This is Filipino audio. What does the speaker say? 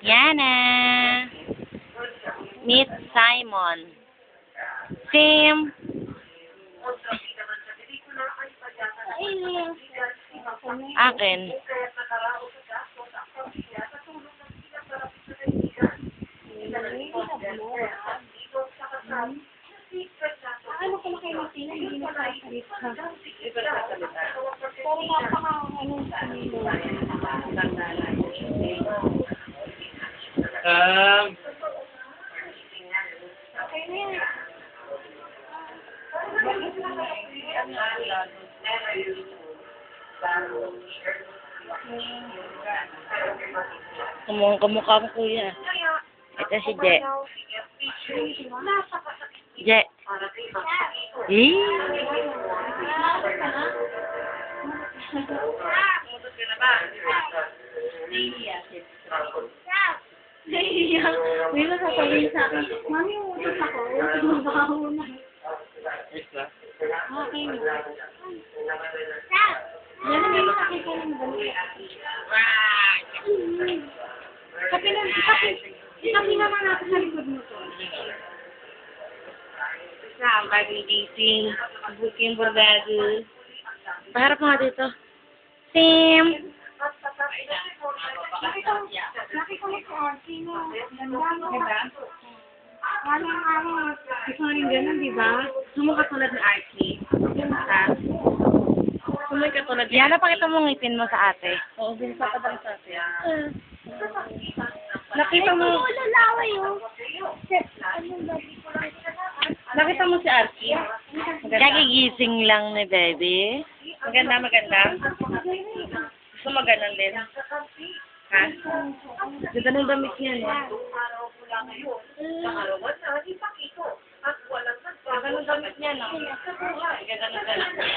Yana. Meet Simon. Sim. Akin. Ano ko na kayo Martina, hindi na kasalita. Pero napaka ano sa nilo. Okay na yan. Kamukha mo, kuya. Ito si Je. Je. Eh? Nahihiyak. May masasabihin sa akin, Mami, utos ako. Utos mo ba ako na? Okay na. Yan ang may sakit ka ng dali. Sabi naman natin sa likod mo to. Bagong gising. Booking bordado. Paharap mo nga dito. Sim. Nakita mo si Archie, no? Ganda, no? Alang-alang. Gusto mo rin ganun, di ba? Gusto mo katulad ni Archie? Ha? Gusto mo katulad ni Yana, pakita mo ngipin mo sa ate. Oo, binipapadang sa ate. Nakita mo... Lalaway, oh. Nakita mo si Archie? Kagigising lang ni baby. Maganda. Gusto mo ganun din? Ha? Ganda ng damit niya, no? Ganda ng damit niya, no? Ganda ng damit niya.